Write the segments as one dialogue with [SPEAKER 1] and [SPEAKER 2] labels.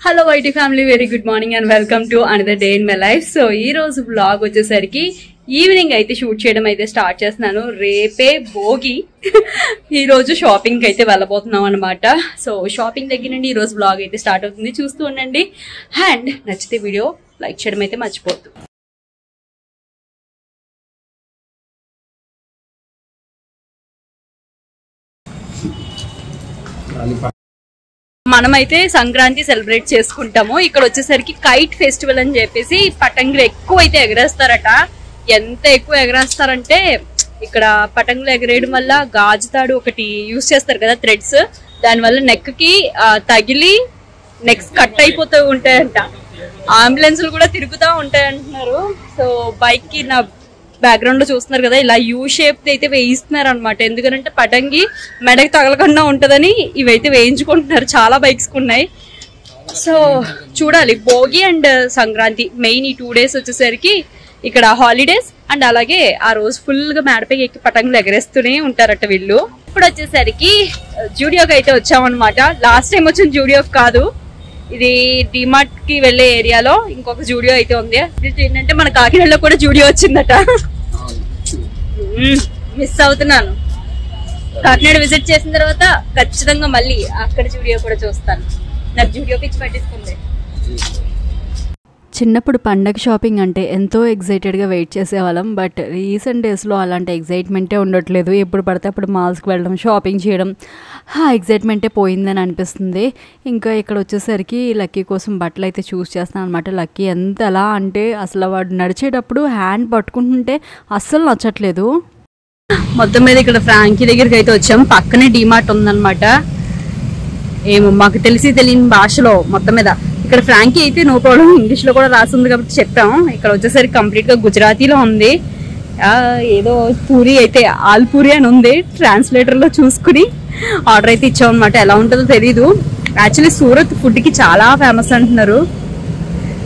[SPEAKER 1] Hello YT family, very good morning and welcome to another day in my life. So ఈ రోజు blog వచ్చేసరికి evening అయితే shoot చేయడం అయితే స్టార్ట్ చేస్తున్నాను. రేపే భోగి. ఈ రోజు షాపింగ్ అయితే వెళ్ళబోతున్నాం అనమాట. సో షాపింగ్ దగ్గర నుండి ఈ రోజు బ్లాగ్ అయితే స్టార్ట్ అవుతుంది, చూస్తూ ఉండండి. అండ్ నచ్చితే వీడియో లైక్ చేయడం అయితే మర్చిపోద్దు. మనమైతే సంక్రాంతి సెలబ్రేట్ చేసుకుంటాము. ఇక్కడ వచ్చేసరికి కైట్ ఫెస్టివల్ అని చెప్పేసి పతంగులు ఎక్కువ అయితే ఎగరేస్తారట. ఎంత ఎక్కువ ఎగరేస్తారంటే ఇక్కడ పతంగులు ఎగరేయడం వల్ల గాజు తాడు ఒకటి యూజ్ చేస్తారు కదా, థ్రెడ్స్, దానివల్ల నెక్ కి తగిలి నెక్స్ కట్ అయిపోతూ ఉంటాయంట. అంబులెన్స్లు కూడా తిరుగుతూ ఉంటాయి అంటున్నారు. సో బైక్ కి నా బ్యాక్గ్రౌండ్ లో చూస్తున్నారు కదా, ఇలా యూ షేప్ అయితే వేయిస్తున్నారు అనమాట. ఎందుకంటే పటంగి మెడకి తగలకుండా ఉంటదని ఇవైతే వేయించుకుంటున్నారు. చాలా బైక్స్ ఉన్నాయి. సో చూడాలి. భోగి అండ్ సంక్రాంతి మెయిన్ ఈ 2 days వచ్చేసరికి ఇక్కడ హాలిడేస్. అండ్ అలాగే ఆ రోజు ఫుల్ గా మేడపై ఎక్కి పటంగులు ఎగరేస్తూనే ఉంటారట వీళ్ళు. ఇప్పుడు వచ్చేసరికి జూడియోకి అయితే వచ్చామన్నమాట. లాస్ట్ టైం వచ్చిన జూడియోకి కాదు, ఇది డిమార్ట్ కి వెళ్లే ఏరియాలో ఇంకొక జూడియో అయితే ఉంది. ఏంటంటే మన కాకినాడలో కూడా జూడియో వచ్చిందట. మిస్ అవుతున్నాను. కాకినాడ విజిట్ చేసిన తర్వాత ఖచ్చితంగా మళ్ళీ అక్కడ జూడియో కూడా చూస్తాను. నాకు జూడియో పిచ్చి పట్టిస్తుంది.
[SPEAKER 2] చిన్నప్పుడు పండగ షాపింగ్ అంటే ఎంతో ఎగ్జైటెడ్గా వెయిట్ చేసేవాళ్ళం. బట్ రీసెంట్ డేస్లో అలాంటి ఎగ్జైట్మెంటే ఉండట్లేదు. ఎప్పుడు పడితే అప్పుడు మాల్స్కి వెళ్ళడం, షాపింగ్ చేయడం, ఎగ్జైట్మెంటే పోయిందని అనిపిస్తుంది. ఇంకా ఇక్కడ వచ్చేసరికి లక్కీ కోసం బట్టలు అయితే చూస్ చేస్తాను అనమాట. లక్కీ ఎంత ఎలా అంటే అసలు వాడు నడిచేటప్పుడు హ్యాండ్ పట్టుకుంటుంటే అస్సలు నచ్చట్లేదు.
[SPEAKER 1] మొత్తం మీద ఇక్కడ ఫ్రాంకీ దగ్గరికి అయితే వచ్చాం. పక్కనే డిమార్ట్ ఉందన్నమాట. ఏమో మాకు తెలియని భాషలో మొత్తం మీద ఇక్కడ ఫ్రాంకీ అయితే నో ప్రాబ్లం, ఇంగ్లీష్ లో కూడా రాసింది కాబట్టి చెప్పాం. ఇక్కడ వచ్చేసరికి కంప్లీట్ గా గుజరాతీలో ఉంది. ఏదో పూరి అయితే ఆల్ పూరి అని ఉంది. ట్రాన్స్లేటర్ లో చూసుకుని ఆర్డర్ అయితే ఇచ్చాం అనమాట. ఎలా ఉంటుందో తెలీదు. యాక్చువల్లీ సూరత్ ఫుడ్ కి చాలా ఫేమస్ అంటున్నారు.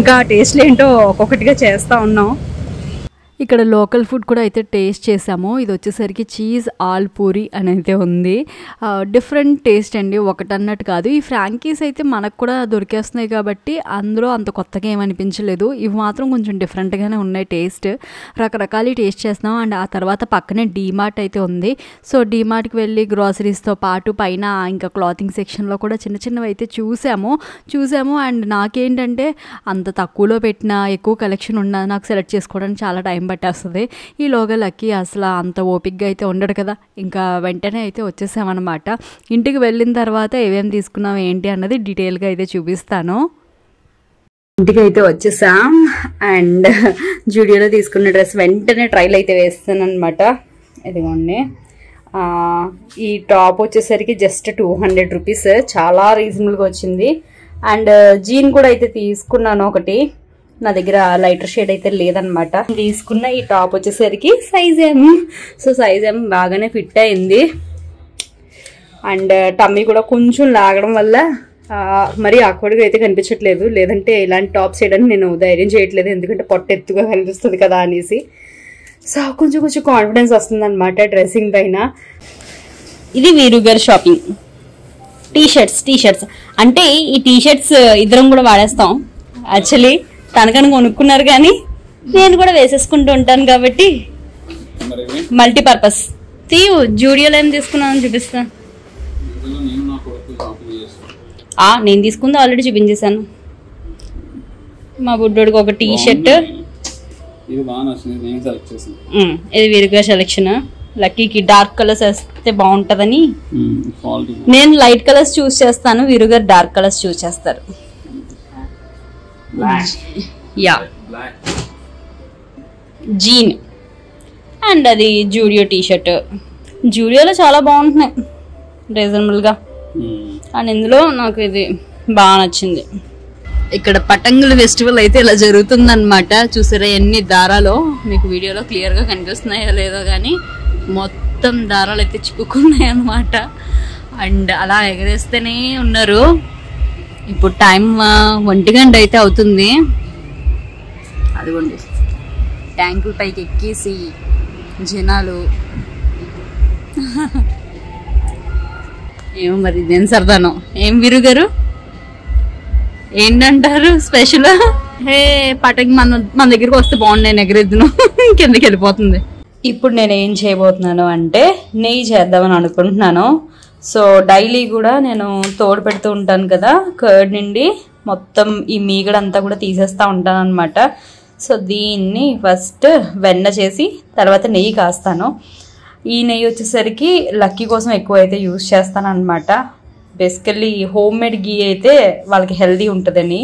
[SPEAKER 1] ఇంకా టేస్ట్లు ఏంటో ఒక్కొక్కటిగా చేస్తా ఉన్నాం.
[SPEAKER 2] ఇక్కడ లోకల్ ఫుడ్ కూడా అయితే టేస్ట్ చేసాము. ఇది వచ్చేసరికి చీజ్ ఆల్ పూరి అని అయితే ఉంది. డిఫరెంట్ టేస్ట్ అండి, ఒకటన్నట్టు కాదు. ఈ ఫ్రాంకీస్ అయితే మనకు కూడా దొరికేస్తున్నాయి కాబట్టి అందులో అంత కొత్తగా ఏమనిపించలేదు. ఇవి మాత్రం కొంచెం డిఫరెంట్గానే ఉన్నాయి. టేస్ట్ రకరకాల టేస్ట్ చేస్తున్నాం. అండ్ ఆ తర్వాత పక్కనే డీమార్ట్ అయితే ఉంది. సో డీమార్ట్కి వెళ్ళి గ్రాసరీస్తో పాటు పైన ఇంకా క్లాతింగ్ సెక్షన్లో కూడా చిన్నవి అయితే చూసాము. అండ్ నాకేంటంటే అంత తక్కువలో పెట్టిన ఎక్కువ కలెక్షన్ ఉన్నది నాకు సెలెక్ట్ చేసుకోవడానికి చాలా టైం పట్టేస్తుంది. ఈలోగా లక్కీ అసలు అంత ఓపిక్గా అయితే ఉండడు కదా, ఇంకా వెంటనే అయితే వచ్చేసామన్నమాట. ఇంటికి వెళ్ళిన తర్వాత ఏమేమి తీసుకున్నాం ఏంటి అన్నది డీటెయిల్గా అయితే చూపిస్తాను.
[SPEAKER 1] ఇంటికి అయితే వచ్చేసాం. అండ్ జూడియోలో తీసుకున్న డ్రెస్ వెంటనే ట్రైల్ అయితే వేస్తాను అనమాట. ఇదిగోండి, ఈ టాప్ వచ్చేసరికి జస్ట్ 200 రూపీస్, చాలా రీజనబుల్గా వచ్చింది. అండ్ జీన్ కూడా అయితే తీసుకున్నాను ఒకటి. నా దగ్గర లైటర్ షేడ్ అయితే లేదనమాట. తీసుకున్న ఈ టాప్ వచ్చేసరికి size M. So size M బాగానే ఫిట్ అయింది. అండ్ టమ్మీ కూడా కొంచెం లాగడం వల్ల మరీ ఆక్వర్డ్గా అయితే కనిపించట్లేదు. లేదంటే ఇలాంటి టాప్స్ వేయడానికి నేను ధైర్యం చేయట్లేదు, ఎందుకంటే పొట్ట ఎత్తుగా కనిపిస్తుంది కదా అనేసి. సో కొంచెం కాన్ఫిడెన్స్ వస్తుంది అనమాట డ్రెస్సింగ్ పైన. ఇది వీరు గారి షాపింగ్. టీ-షర్ట్స్ అంటే ఈ టీ-షర్ట్స్ ఇద్దరం కూడా వాడేస్తాం. యాక్చువల్లీ తనకని కొనుక్కున్నారు కానీ నేను కూడా వేసేసుకుంటూ ఉంటాను కాబట్టి మల్టీపర్పస్. జూడియోలో ఏం తీసుకున్నాను చూపిస్తా. నేను తీసుకుంది ఆల్రెడీ చూపించేశాను. మా బుడ్డోడికి ఒక టీ షర్ట్. ఇది వీరుగా సెలెక్షన్. లక్కీకి డార్క్ కలర్స్ వేస్తే బాగుంటదని నేను లైట్ కలర్స్ చూస్ చేస్తాను, వీరుగా డార్క్ కలర్స్ చూస్ చేస్తారు. జీన్ అండ్ అది జూడియో టీ-షర్ట్. జూడియోలో చాలా బాగుంటున్నాయి రీజనబుల్గా. అండ్ ఇందులో నాకు ఇది బాగా నచ్చింది. ఇక్కడ పతంగుల ఫెస్టివల్ అయితే ఇలా జరుగుతుందన్నమాట. చూసారా ఎన్ని దారాలో, మీకు వీడియోలో క్లియర్గా కనిపిస్తున్నాయో లేదో కానీ మొత్తం దారాలు అయితే చిక్కుకున్నాయి అన్నమాట. అండ్ అలా ఎగరేస్తూనే ఉన్నారు. ఇప్పుడు టైం 1 గంట అయితే అవుతుంది. అదిగోండి ట్యాంకుల పైకి ఎక్కేసి జనాలు. ఏమో మరి నేను సరదాను. ఏం వీరు గారు ఏంటంటారు స్పెషల్? హే పటంగి మన దగ్గరికి వస్తే బాగుంది, నేను ఎగరేద్దును. కిందకి వెళ్ళిపోతుంది. ఇప్పుడు నేను ఏం చేయబోతున్నాను అంటే నెయ్యి చేద్దామని అనుకుంటున్నాను. సో డైలీ కూడా నేను తోడు పెడుతూ ఉంటాను కదా కర్డ్ నుండి, మొత్తం ఈ మీగడంతా కూడా తీసేస్తూ ఉంటాను అనమాట. సో దీన్ని ఫస్ట్ వెన్న చేసి తర్వాత నెయ్యి కాస్తాను. ఈ నెయ్యి వచ్చేసరికి లక్కీ కోసం ఎక్కువ అయితే యూజ్ చేస్తాను అనమాట. బేసికల్లీ హోమ్ మేడ్ గీ అయితే వాళ్ళకి హెల్దీ ఉంటుందని.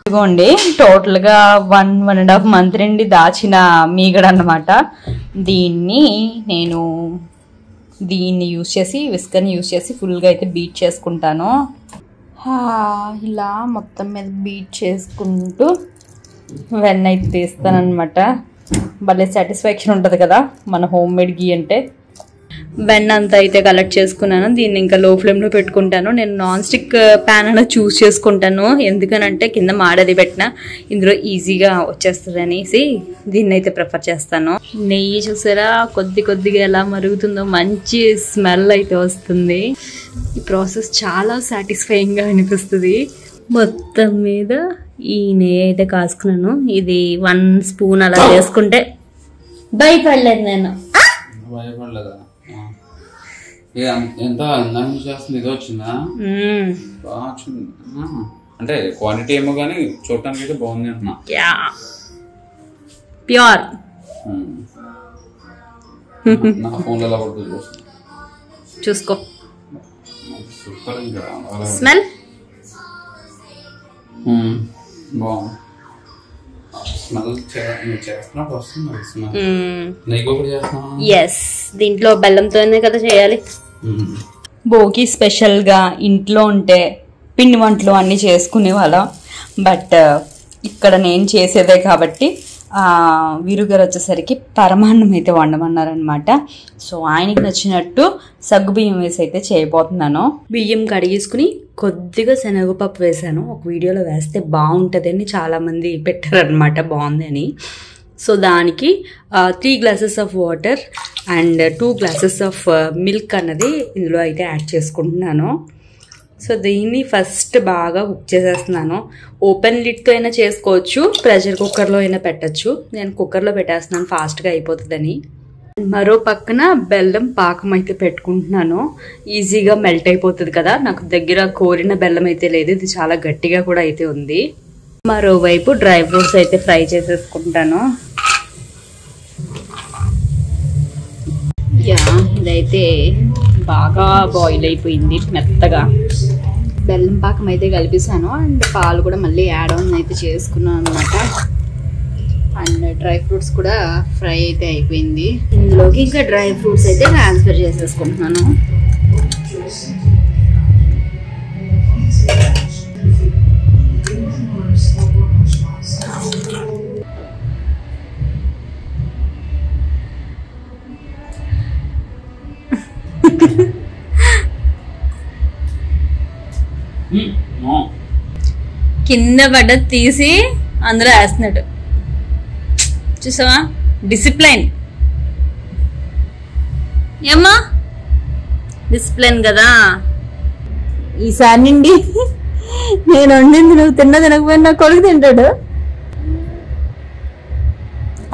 [SPEAKER 1] ఇదిగోండి టోటల్గా 1.5 మంత్ నుండి దాచిన మీగడ అన్నమాట. దీన్ని యూజ్ చేసి విస్కర్ని యూజ్ చేసి ఫుల్గా అయితే బీట్ చేసుకుంటాను. ఇలా మొత్తం మీద బీట్ చేసుకుంటూ వెన్న అయితే తీస్తానమాట. భలే సాటిస్ఫాక్షన్ ఉంటుంది కదా మన హోమ్ మేడ్ గీ అంటే. వెన్న అంతా అయితే కలెక్ట్ చేసుకున్నాను. దీన్ని ఇంకా లో ఫ్లేమ్లో పెట్టుకుంటాను. నేను నాన్ స్టిక్ ప్యాన్ అనేది చూస్ చేసుకుంటాను, ఎందుకనంటే కింద మాడది పెట్టిన ఇందులో ఈజీగా వచ్చేస్తుంది అనేసి దీన్ని అయితే ప్రిఫర్ చేస్తాను. నెయ్యి చూసారా కొద్దిగా ఎలా మరుగుతుందో, మంచి స్మెల్ అయితే వస్తుంది. ఈ ప్రాసెస్ చాలా సాటిస్ఫైయింగ్గా అనిపిస్తుంది. మొత్తం మీద ఈ నెయ్యి అయితే కాసుకున్నాను. ఇది 1 స్పూన్ అలా చేసుకుంటే భయపడలేదు నేను.
[SPEAKER 3] ఎంత చేస్తుంది ఇది వచ్చిందా? బాగా వచ్చింది అంటే క్వాలిటీ ఏమో కానీ చూడటానికి అయితే బాగుంది అంటున్నా.
[SPEAKER 1] ప్యూర్
[SPEAKER 3] నా ఫోన్లో ఎలా పడుతుంది
[SPEAKER 1] చూసుకో.
[SPEAKER 3] సూపర్.
[SPEAKER 1] స్మెల్
[SPEAKER 3] బాగుంది. స్మెల్ చేస్తున్నప్పుడు వస్తుంది స్మెల్. నెయ్యి కూడా చేస్తున్నా.
[SPEAKER 1] ఎస్, దీంట్లో బెల్లంతోనే కదా చేయాలి. భోగి స్పెషల్గా ఇంట్లో ఉంటే పిండి వంటలు అన్నీ చేసుకునే వాళ్ళం. బట్ ఇక్కడ నేను చేసేదే కాబట్టి వీరుగారు వచ్చేసరికి పరమాన్నం అయితే వండమన్నారనమాట. సో ఆయనకి నచ్చినట్టు సగ్గుబియ్యం వేసి అయితే చేయబోతున్నాను. బియ్యం కడిగేసుకుని కొద్దిగా శనగపప్పు వేసాను. ఒక వీడియోలో వేస్తే బాగుంటుందని చాలామంది పెట్టారనమాట, బాగుంది అని. సో దానికి 3 glasses of water and 2 glasses of milk అన్నది ఇందులో అయితే యాడ్ చేసుకుంటున్నాను. సో దీన్ని ఫస్ట్ బాగా కుక్ చేసేస్తున్నాను. ఓపెన్ లిడ్తో అయినా చేసుకోవచ్చు, ప్రెషర్ కుక్కర్లో అయినా పెట్టచ్చు. నేను కుక్కర్లో పెట్టేస్తున్నాను ఫాస్ట్గా అయిపోతుందని. మరో పక్కన బెల్లం పాకం అయితే పెట్టుకుంటున్నాను. ఈజీగా మెల్ట్ అయిపోతుంది కదా. నాకు దగ్గర కోరిన బెల్లం అయితే లేదు, ఇది చాలా గట్టిగా కూడా అయితే ఉంది. మరోవైపు డ్రై ఫ్రూట్స్ అయితే ఫ్రై చేసేసుకుంటాను. ఇదైతే బాగా బాయిల్ అయిపోయింది మెత్తగా. బెల్లం పాకం అయితే కలిపేసాను అండ్ పాలు కూడా మళ్ళీ యాడ్ ఆన్ అయితే చేసుకున్నాను అనమాట. అండ్ డ్రై ఫ్రూట్స్ కూడా ఫ్రై అయితే అయిపోయింది. ఇందులోకి ఇంకా డ్రై ఫ్రూట్స్ అయితే ట్రాన్స్ఫర్ చేసేసుకుంటున్నాను. కింద పడ్డ తీసి అందులో వేస్తున్నాడు చూసావా, డిసిప్లైన్. ఏమ్మా డిసిప్లైన్ కదా. ఈసారి నుండి నేను వండింది నువ్వు తినకపోయినా నా కొడుకు తింటాడు.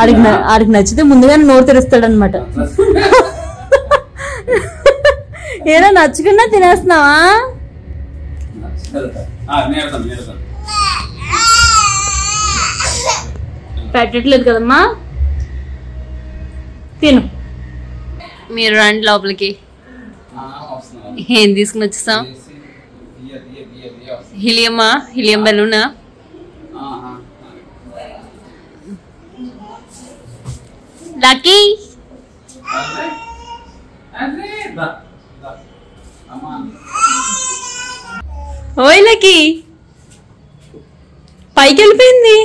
[SPEAKER 1] ఆడికి నచ్చితే ముందుగానే నోరు తెరుస్తాడు అనమాట. ఏదో నచ్చుకున్నా తినేస్తున్నావా? పెట్టట్లేదు కదమ్మా, తిను. మీరు రండి లోపలికి. ఏం తీసుకుని వచ్చేసాం? Helium Baleno? లక్కీ ఓయ్ లక్కీ పైకి వెళ్ళిపోయింది.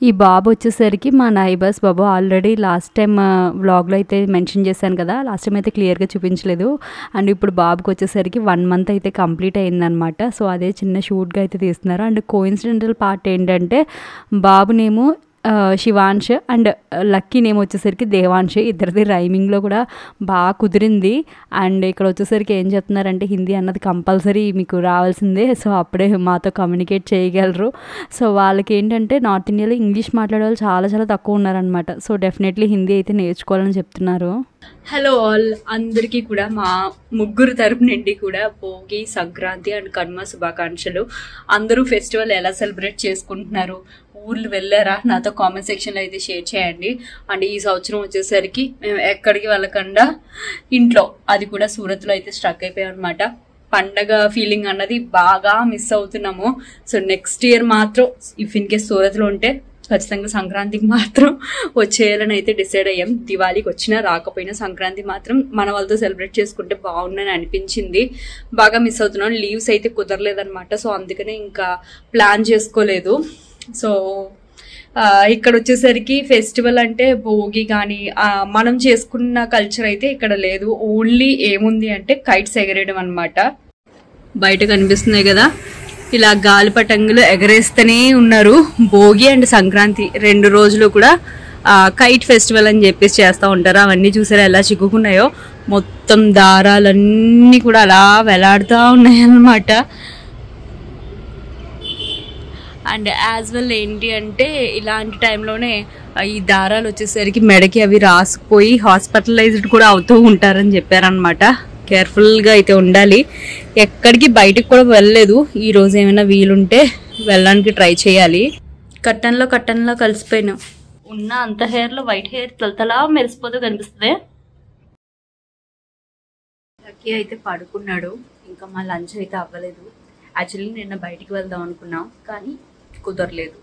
[SPEAKER 2] ఈ బాబు వచ్చేసరికి మా నైబర్స్ బాబు. ఆల్రెడీ లాస్ట్ టైం వ్లాగ్లో అయితే మెన్షన్ చేశాను కదా, లాస్ట్ టైం అయితే క్లియర్గా చూపించలేదు. అండ్ ఇప్పుడు బాబుకి వచ్చేసరికి 1 మంత్ అయితే కంప్లీట్ అయిందనమాట. సో అదే చిన్న షూట్గా అయితే తీస్తున్నారు. అండ్ కోఇన్సిడెంటల్ పార్ట్ ఏంటంటే బాబునేమో శివాంష్ అండ్ లక్కీ నేమ్ వచ్చేసరికి దేవాంష్. ఇద్దరిది రైమింగ్లో కూడా బాగా కుదిరింది. అండ్ ఇక్కడ వచ్చేసరికి ఏం చెప్తున్నారంటే హిందీ అన్నది కంపల్సరీ మీకు రావాల్సిందే, సో అప్పుడే మాతో కమ్యూనికేట్ చేయగలరు. సో వాళ్ళకి ఏంటంటే నార్త్ ఇండియాలో ఇంగ్లీష్ మాట్లాడే వాళ్ళు చాలా చాలా తక్కువ ఉన్నారనమాట. సో డెఫినెట్లీ హిందీ అయితే నేర్చుకోవాలని చెప్తున్నారు.
[SPEAKER 1] హలో ఆల్, అందరికీ కూడా మా ముగ్గురు తరపు నుండి కూడా భోగి, సంక్రాంతి అండ్ కనుమ శుభాకాంక్షలు. అందరూ ఫెస్టివల్ ఎలా సెలబ్రేట్ చేసుకుంటున్నారు, ఊర్లు వెళ్ళారా, నాతో కామెంట్ సెక్షన్లో అయితే షేర్ చేయండి. అండ్ ఈ సంవత్సరం వచ్చేసరికి మేము ఎక్కడికి వెళ్ళకుండా ఇంట్లో, అది కూడా సూరత్లో అయితే స్ట్రక్ అయిపోయాం అనమాట. పండగ ఫీలింగ్ అన్నది బాగా మిస్ అవుతున్నాము. సో నెక్స్ట్ ఇయర్ మాత్రం ఇఫ్ ఇన్ కేస్ సూరత్లో ఉంటే ఖచ్చితంగా సంక్రాంతికి మాత్రం వచ్చేయాలని అయితే డిసైడ్ అయ్యాం. దివాళీకి వచ్చినా రాకపోయినా సంక్రాంతి మాత్రం మన వాళ్ళతో సెలబ్రేట్ చేసుకుంటే బాగుందని అనిపించింది. బాగా మిస్ అవుతున్నాం. లీవ్స్ అయితే కుదరలేదనమాట. సో అందుకనే ఇంకా ప్లాన్ చేసుకోలేదు. సో ఇక్కడ వచ్చేసరికి ఫెస్టివల్ అంటే భోగి కానీ మనం చేసుకున్న కల్చర్ అయితే ఇక్కడ లేదు. ఓన్లీ ఏముంది అంటే కైట్స్ ఎగరేయడం అనమాట. బయట కనిపిస్తున్నాయి కదా, ఇలా గాలిపటంగులు ఎగరేస్తూనే ఉన్నారు. భోగి అండ్ సంక్రాంతి 2 రోజులు కూడా కైట్ ఫెస్టివల్ అని చెప్పేసి చేస్తూ ఉంటారు. అవన్నీ చూసారా ఎలా చిక్కుకున్నాయో, మొత్తం దారాలన్నీ కూడా అలా వేలాడుతూ ఉన్నాయి అన్నమాట. అండ్ యాజ్ వెల్ ఏంటి అంటే ఇలాంటి టైంలోనే ఈ దారాలు వచ్చేసరికి మెడకి అవి రాసుకుపోయి హాస్పిటలైజ్డ్ కూడా అవుతూ ఉంటారని చెప్పారనమాట. కేర్ఫుల్గా అయితే ఉండాలి. ఎక్కడికి బయటకు కూడా వెళ్ళలేదు. ఈ రోజు ఏమైనా వీలుంటే వెళ్ళడానికి ట్రై చేయాలి. కట్టన్లో కలిసిపోయినా ఉన్న అంత హెయిర్లో వైట్ హెయిర్ తలతలా మెరిసిపోతూ కనిపిస్తుంది. లక్కీ అయితే పడుకున్నాడు. ఇంకా మా లంచ్ అయితే అవ్వలేదు. యాక్చువల్లీ నిన్న బయటికి వెళ్దాం అనుకున్నాం కానీ కుదరలేదు.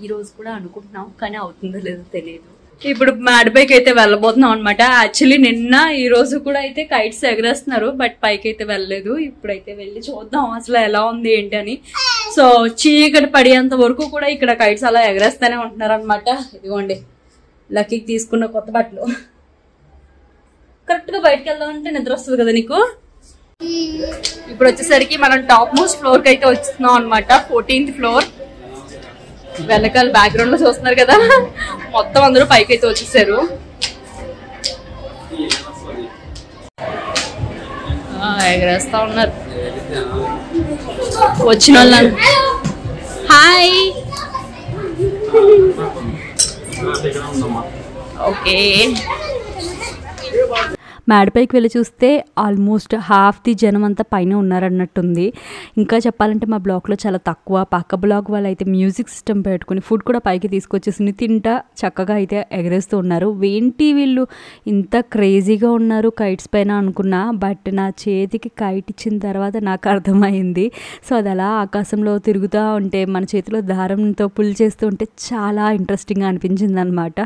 [SPEAKER 1] ఈ రోజు కూడా అనుకుంటున్నాం కానీ అవుతుందో లేదో తెలియదు. ఇప్పుడు మ్యాడ్ పైకి అయితే వెళ్ళబోతున్నాం అనమాట. యాక్చువల్లీ నిన్న ఈ రోజు కూడా అయితే కైట్స్ ఎగరేస్తున్నారు, బట్ పైకి అయితే వెళ్ళలేదు. ఇప్పుడైతే వెళ్ళి చూద్దాం అసలు ఎలా ఉంది ఏంటి అని. సో చీకటి పడేంత వరకు కూడా ఇక్కడ కైట్స్ అలా ఎగరేస్తూనే ఉంటున్నారు అనమాట. ఇదిగోండి లక్కీకి తీసుకున్న కొత్త బట్టలు. కరెక్ట్ గా బయటకు వెళ్దాం అంటే నిద్ర వస్తుంది కదా నీకు. ఇప్పుడు వచ్చేసరికి మనం టాప్ మోస్ట్ ఫ్లోర్ కి అయితే వస్తున్నాం అనమాట. 14th floor. వెనకాల బ్యాక్గ్రౌండ్ లో చూస్తున్నారు కదా, మొత్తం అందరూ పైకి అయితే వచ్చేసారు. ఎగరేస్తా ఉన్నారు వచ్చిన వాళ్ళని. హాయ్. ఓకే,
[SPEAKER 2] మేడపైకి వెళ్ళి చూస్తే ఆల్మోస్ట్ హాఫ్ ది జనం అంతా పైన ఉన్నారన్నట్టుంది. ఇంకా చెప్పాలంటే మా బ్లాక్లో చాలా తక్కువ. పక్క బ్లాక్ వాళ్ళు అయితే మ్యూజిక్ సిస్టమ్ పెట్టుకుని ఫుడ్ కూడా పైకి తీసుకొచ్చేసి తింటా చక్కగా అయితే ఎగరేస్తూ ఉన్నారు. ఏంటి వీళ్ళు ఇంత క్రేజీగా ఉన్నారు కైట్స్ పైన అనుకున్నా, బట్ నా చేతికి కైట్ ఇచ్చిన తర్వాత నాకు అర్థమైంది. సో అది అలా ఆకాశంలో తిరుగుతూ ఉంటే మన చేతిలో దారంతో పుల్ చేస్తూ ఉంటే చాలా ఇంట్రెస్టింగ్గా అనిపించింది అనమాట.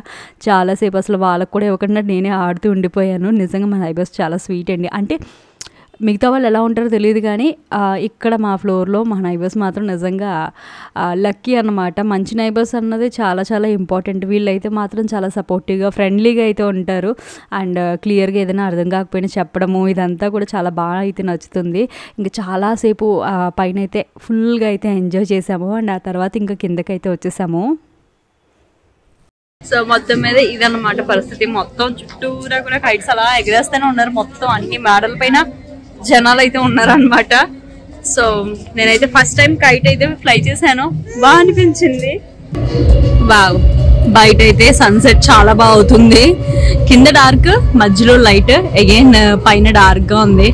[SPEAKER 2] చాలాసేపు అసలు వాళ్ళకు కూడా ఇవ్వకుండా నేనే ఆడుతూ ఉండిపోయాను. నిజంగా మా నైబర్స్ చాలా స్వీట్ అండి. అంటే మిగతా వాళ్ళు ఎలా ఉంటారో తెలియదు కానీ ఇక్కడ మా ఫ్లోర్లో మా నైబర్స్ మాత్రం నిజంగా లక్కీ అన్నమాట. మంచి నైబర్స్ అన్నది చాలా చాలా ఇంపార్టెంట్. వీళ్ళైతే మాత్రం చాలా సపోర్టివ్గా ఫ్రెండ్లీగా అయితే ఉంటారు. అండ్ క్లియర్గా ఏదైనా అర్థం కాకపోయినా చెప్పడము ఇదంతా కూడా చాలా బాగా అయితే నచ్చుతుంది. ఇంకా చాలాసేపు పైన అయితే ఫుల్గా అయితే ఎంజాయ్ చేసాము. అండ్ ఆ తర్వాత ఇంకా కిందకైతే వచ్చేసాము.
[SPEAKER 1] సో మొత్తం మీద ఇదన్నమాట పరిస్థితి. మొత్తం చుట్టూరా కూడా కైట్స్ అలా ఎగరేస్తూనే ఉన్నారు. మొత్తం అన్ని మేడల పైన జనాలు అయితే ఉన్నారు అనమాట. సో నేనైతే ఫస్ట్ టైం కైట్ అయితే ఫ్లై చేశాను, బాగా అనిపించింది. వావ్, బయట అయితే సన్సెట్ చాలా బాగా అవుతుంది. కింద డార్క్, మధ్యలో లైట్, అగైన్ పైన డార్క్ గా ఉంది.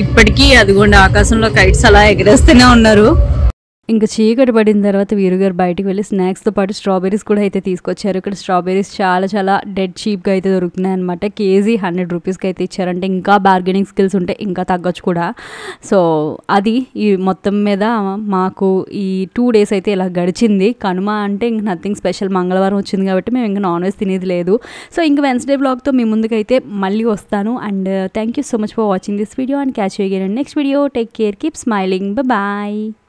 [SPEAKER 1] ఇప్పటికీ అదిగోండి ఆకాశంలో కైట్స్ అలా ఎగరేస్తూనే ఉన్నారు.
[SPEAKER 2] ఇంకా చీకటి పడిన తర్వాత వీరుగారు బయటికి వెళ్ళి స్నాక్స్తో పాటు స్ట్రాబెర్రీస్ కూడా అయితే తీసుకొచ్చారు. ఇక్కడ స్ట్రాబెర్రీస్ చాలా చాలా డెడ్ చీప్గా అయితే దొరుకుతున్నాయి అనమాట. కేజీ 100 రూపీస్కి అయితే ఇచ్చారంటే ఇంకా బార్గెనింగ్ స్కిల్స్ ఉంటే ఇంకా తగ్గొచ్చు కూడా. సో అది ఈ మొత్తం మీద మాకు ఈ 2 days అయితే ఇలా గడిచింది. కనుమ అంటే ఇంక నథింగ్ స్పెషల్. మంగళవారం వచ్చింది కాబట్టి మేము ఇంకా నాన్ వెజ్ తినేది లేదు. సో ఇంకా వెన్స్డే బ్లాగ్తో మీ ముందుకైతే మళ్ళీ వస్తాను. And thank you so much for watching this video and catch you again in next video. Take care, keep smiling, bye.